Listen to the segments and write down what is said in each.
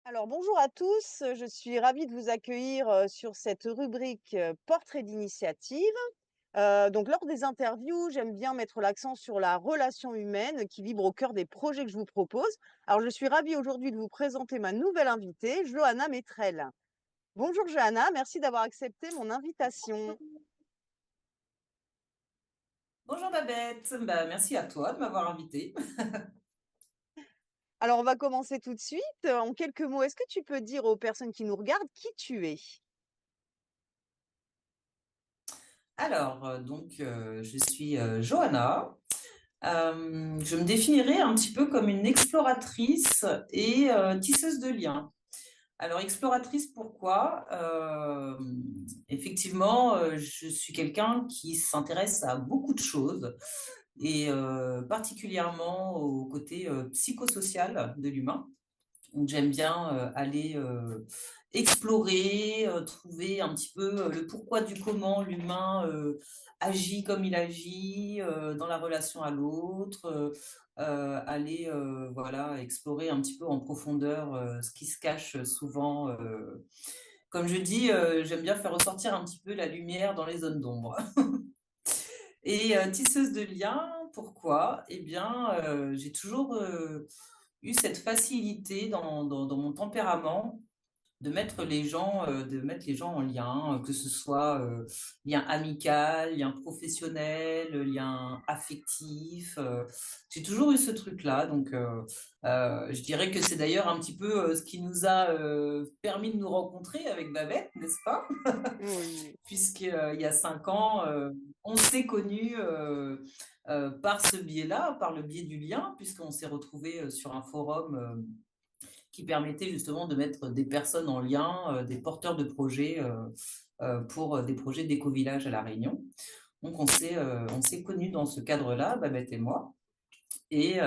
Alors bonjour à tous, je suis ravie de vous accueillir, sur cette rubrique, portrait d'initiative. Donc lors des interviews, j'aime bien mettre l'accent sur la relation humaine qui vibre au cœur des projets que je vous propose. Alors je suis ravie aujourd'hui de vous présenter ma nouvelle invitée, Johanna Métrel. Bonjour Johanna, merci d'avoir accepté mon invitation. Bonjour Babette, bah, merci à toi de m'avoir invitée. Alors on va commencer tout de suite. En quelques mots, est-ce que tu peux dire aux personnes qui nous regardent qui tu es? Je suis Johanna. Je me définirais un petit peu comme une exploratrice et tisseuse de liens. Alors, exploratrice, pourquoi? Effectivement, je suis quelqu'un qui s'intéresse à beaucoup de choses et particulièrement au côté psychosocial de l'humain. Donc, j'aime bien aller explorer, trouver un petit peu le pourquoi du comment l'humain agit comme il agit dans la relation à l'autre, aller voilà, explorer un petit peu en profondeur ce qui se cache souvent. Comme je dis, j'aime bien faire ressortir un petit peu la lumière dans les zones d'ombre. Et tisseuse de liens, pourquoi? Eh bien, j'ai toujours eu cette facilité dans mon tempérament de mettre les gens en lien, que ce soit lien amical, lien professionnel, lien affectif. J'ai toujours eu ce truc-là, je dirais que c'est d'ailleurs un petit peu ce qui nous a permis de nous rencontrer avec Babette, n'est-ce pas? Oui. Puisqu'il y a 5 ans, on s'est connus par ce biais-là, par le biais du lien, puisqu'on s'est retrouvés sur un forum qui permettait justement de mettre des personnes en lien, des porteurs de projets pour des projets d'éco-village à La Réunion. Donc on s'est connus dans ce cadre-là, Babette et moi. Et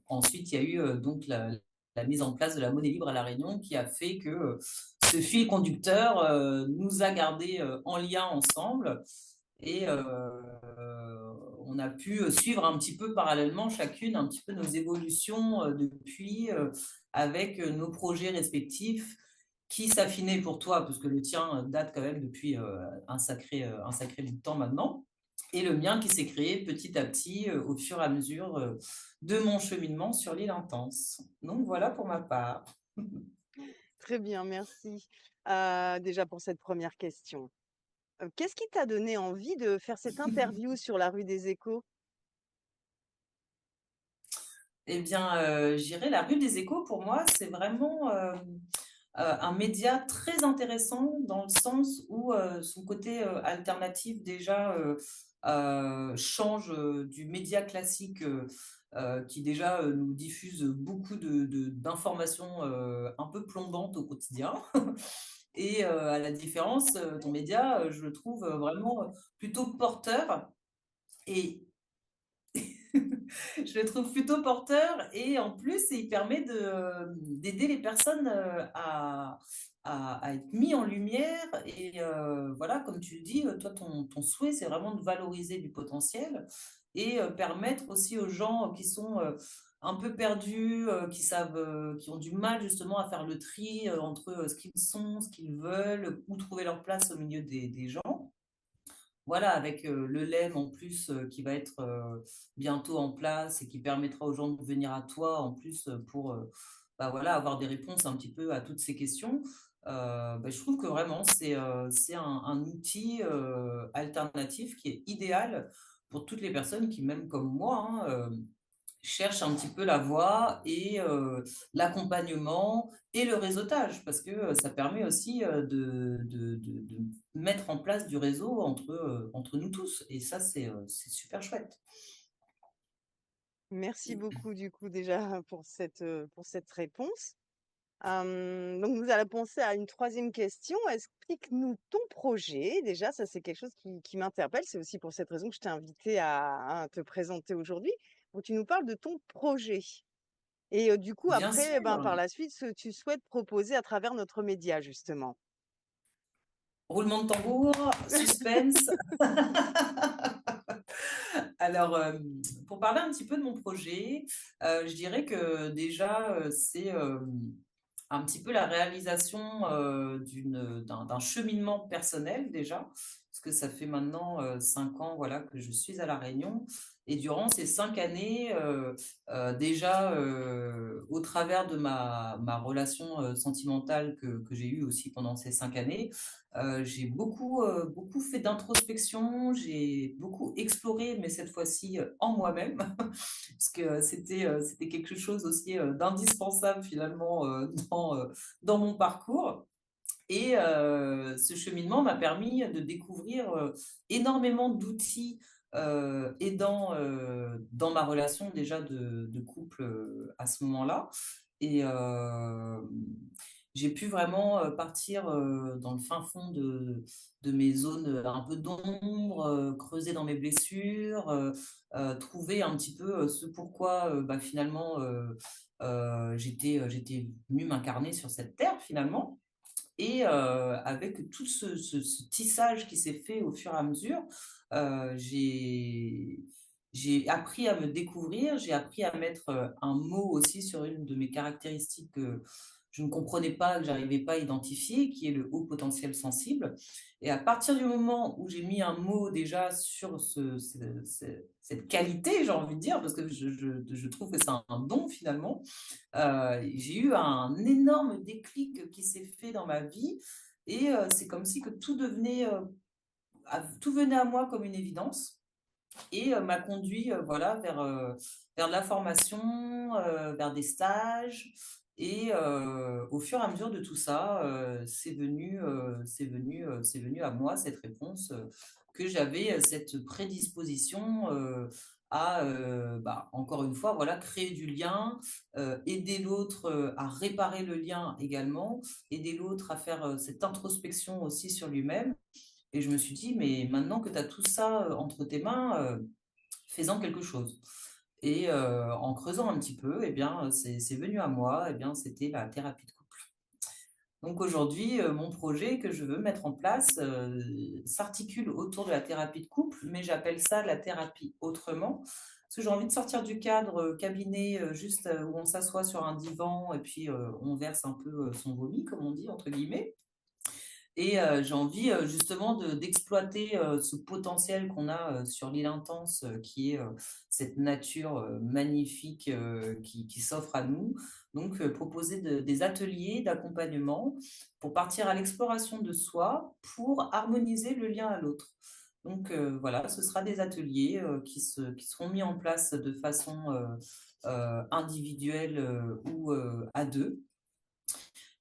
ensuite, il y a eu la mise en place de la monnaie libre à La Réunion qui a fait que ce fil conducteur nous a gardés en lien ensemble et on a pu suivre un petit peu parallèlement chacune un petit peu nos évolutions depuis avec nos projets respectifs qui s'affinaient pour toi, parce que le tien date quand même depuis un sacré bout de temps maintenant, et le mien qui s'est créé petit à petit au fur et à mesure de mon cheminement sur l'île Intense. Donc voilà pour ma part. Très bien, merci. Déjà pour cette première question. Qu'est-ce qui t'a donné envie de faire cette interview sur la rue des Échos? Eh bien, j'irai la rue des Échos, pour moi, c'est vraiment un média très intéressant dans le sens où son côté alternatif déjà change du média classique qui déjà nous diffuse beaucoup d'informations un peu plombantes au quotidien. Et à la différence, ton média, je le trouve vraiment plutôt porteur et je le trouve plutôt porteur et en plus, il permet d'aider les personnes à être mis en lumière. Et voilà, comme tu le dis, toi, ton souhait, c'est vraiment de valoriser du potentiel et permettre aussi aux gens qui sont un peu perdus, qui ont du mal justement à faire le tri entre ce qu'ils sont, ce qu'ils veulent, où trouver leur place au milieu des gens. Voilà, avec le LEM en plus qui va être bientôt en place et qui permettra aux gens de venir à toi en plus pour bah voilà, avoir des réponses un petit peu à toutes ces questions. Bah, je trouve que vraiment c'est un outil alternatif qui est idéal pour toutes les personnes qui, même comme moi, hein, cherche un petit peu la voie et l'accompagnement et le réseautage, parce que ça permet aussi de mettre en place du réseau entre nous tous. Et ça, c'est super chouette. Merci beaucoup du coup déjà pour cette réponse. Donc nous allons penser à une troisième question. Explique-nous ton projet. Déjà, ça c'est quelque chose qui m'interpelle. C'est aussi pour cette raison que je t'ai invité à te présenter aujourd'hui. Donc tu nous parles de ton projet. Et du coup, Bien après, sûr. ben, par la suite, ce que tu souhaites proposer à travers notre média, justement. Roulement de tambour, suspense. Alors, pour parler un petit peu de mon projet, je dirais que déjà, c'est un petit peu la réalisation d'un cheminement personnel déjà, parce que ça fait maintenant 5 ans voilà, que je suis à La Réunion. Et durant ces 5 années, déjà, au travers de ma relation sentimentale que j'ai eue aussi pendant ces 5 années, j'ai beaucoup fait d'introspection, j'ai beaucoup exploré, mais cette fois-ci en moi-même, parce que c'était quelque chose aussi d'indispensable finalement dans mon parcours. Et ce cheminement m'a permis de découvrir énormément d'outils aidants dans ma relation déjà de couple à ce moment-là. Et j'ai pu vraiment partir dans le fin fond de mes zones un peu d'ombre, creuser dans mes blessures, trouver un petit peu ce pourquoi bah, finalement j'étais venue m'incarner sur cette terre finalement. Et avec tout ce tissage qui s'est fait au fur et à mesure, j'ai appris à me découvrir, j'ai appris à mettre un mot aussi sur une de mes caractéristiques que je ne comprenais pas, que j'arrivais pas à identifier, qui est le haut potentiel sensible. Et à partir du moment où j'ai mis un mot déjà sur cette qualité, j'ai envie de dire, parce que je trouve que c'est un don finalement, j'ai eu un énorme déclic qui s'est fait dans ma vie et c'est comme si que tout venait à moi comme une évidence et m'a conduit voilà, vers de la formation, vers des stages. Et au fur et à mesure de tout ça, c'est venu à moi cette réponse que j'avais cette prédisposition à, bah, encore une fois, voilà, créer du lien, aider l'autre à réparer le lien également, aider l'autre à faire cette introspection aussi sur lui-même. Et je me suis dit, mais maintenant que tu as tout ça entre tes mains, fais-en quelque chose. Et en creusant un petit peu, eh bien, c'est venu à moi, eh bien, c'était la thérapie de couple. Donc aujourd'hui, mon projet que je veux mettre en place s'articule autour de la thérapie de couple, mais j'appelle ça la thérapie autrement. Parce que j'ai envie de sortir du cadre cabinet, juste où on s'assoit sur un divan et puis on verse un peu son vomi, comme on dit, entre guillemets. Et j'ai envie justement d'exploiter ce potentiel qu'on a sur l'île Intense, qui est cette nature magnifique qui s'offre à nous. Donc, proposer des ateliers d'accompagnement pour partir à l'exploration de soi, pour harmoniser le lien à l'autre. Donc, voilà, ce sera des ateliers qui seront mis en place de façon individuelle ou à deux.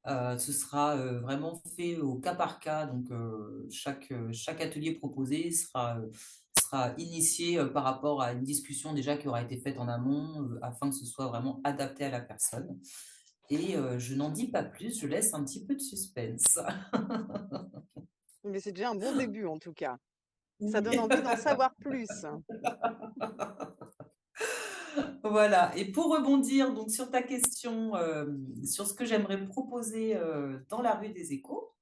Ce sera vraiment fait au cas par cas, donc chaque atelier proposé sera initié par rapport à une discussion déjà qui aura été faite en amont, afin que ce soit vraiment adapté à la personne. Et je n'en dis pas plus, je laisse un petit peu de suspense. Mais c'est déjà un bon début en tout cas. Ça Oui. donne envie d'en savoir plus. Voilà. Et pour rebondir donc sur ta question, sur ce que j'aimerais proposer dans la rue des Échos,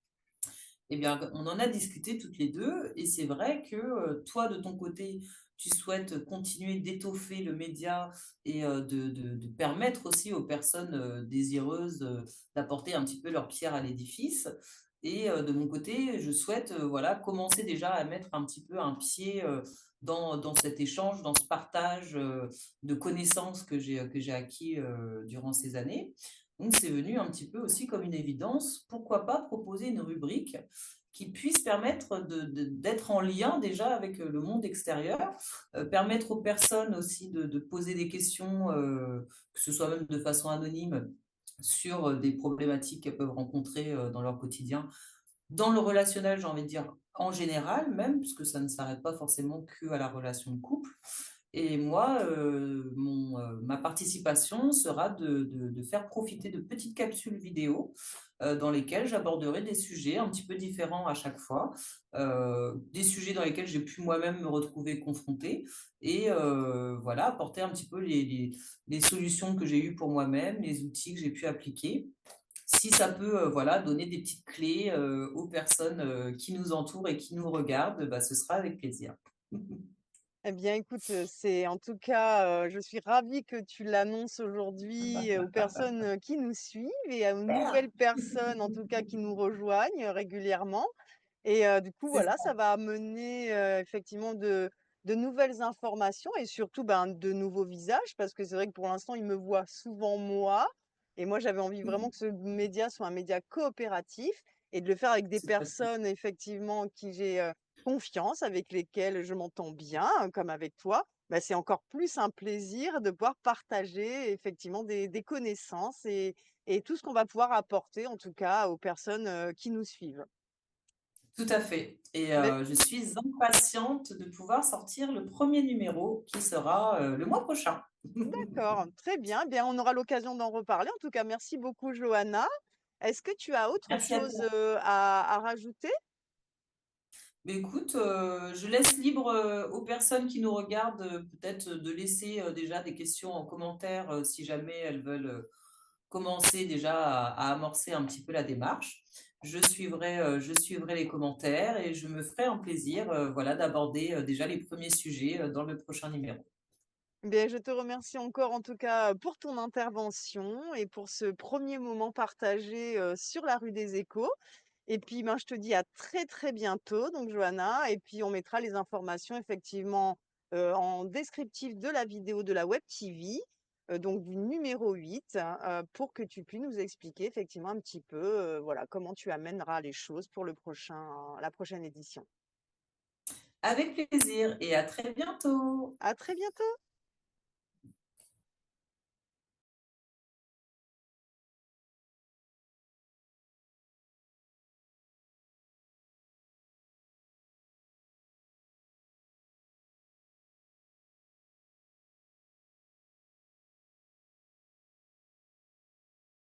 eh bien, on en a discuté toutes les deux, et c'est vrai que toi, de ton côté, tu souhaites continuer d'étoffer le média et de permettre aussi aux personnes désireuses d'apporter un petit peu leur pierre à l'édifice. Et de mon côté, je souhaite voilà, commencer déjà à mettre un petit peu un pied dans cet échange, dans ce partage de connaissances que j'ai acquis durant ces années. Donc, c'est venu un petit peu aussi comme une évidence. Pourquoi pas proposer une rubrique qui puisse permettre d'être en lien déjà avec le monde extérieur, permettre aux personnes aussi de poser des questions, que ce soit même de façon anonyme, sur des problématiques qu'elles peuvent rencontrer dans leur quotidien, dans le relationnel, j'ai envie de dire en général même, puisque ça ne s'arrête pas forcément que à la relation de couple. Et moi, ma participation sera de faire profiter de petites capsules vidéo dans lesquelles j'aborderai des sujets un petit peu différents à chaque fois, des sujets dans lesquels j'ai pu moi-même me retrouver confrontée et voilà, apporter un petit peu les solutions que j'ai eues pour moi-même, les outils que j'ai pu appliquer. Si ça peut voilà, donner des petites clés aux personnes qui nous entourent et qui nous regardent, bah, ce sera avec plaisir. Eh bien, écoute, c'est en tout cas, je suis ravie que tu l'annonces aujourd'hui, aux personnes, qui nous suivent et aux Super. nouvelles personnes, en tout cas, qui nous rejoignent, régulièrement. Et du coup, C'est voilà, ça, ça va amener, effectivement de nouvelles informations et surtout, ben, de nouveaux visages parce que c'est vrai que pour l'instant, ils me voient souvent moi et moi, j'avais envie vraiment que ce média soit un média coopératif et de le faire avec des tout à fait. personnes effectivement en qui j'ai, confiance, avec lesquelles je m'entends bien, comme avec toi. Bah, c'est encore plus un plaisir de pouvoir partager effectivement des connaissances et tout ce qu'on va pouvoir apporter en tout cas aux personnes, qui nous suivent. Tout à fait. Et Beh, je suis impatiente de pouvoir sortir le premier numéro qui sera le mois prochain. d'accord, très bien. Eh bien, on aura l'occasion d'en reparler. En tout cas, merci beaucoup, Johanna. Est-ce que tu as autre Merci à chose, toi. à rajouter? Mais écoute, je laisse libre aux personnes qui nous regardent peut-être de laisser déjà des questions en commentaire si jamais elles veulent commencer déjà à amorcer un petit peu la démarche. Je suivrai les commentaires et je me ferai un plaisir voilà, d'aborder déjà les premiers sujets dans le prochain numéro. Bien, je te remercie encore en tout cas pour ton intervention et pour ce premier moment partagé sur la rue des Échos. Et puis, ben, je te dis à très très bientôt, donc Johanna. Et puis, on mettra les informations effectivement en descriptif de la vidéo de la Web TV, donc du numéro 8, hein, pour que tu puisses nous expliquer effectivement un petit peu voilà, comment tu amèneras les choses pour la prochaine édition. Avec plaisir et à très bientôt. À très bientôt!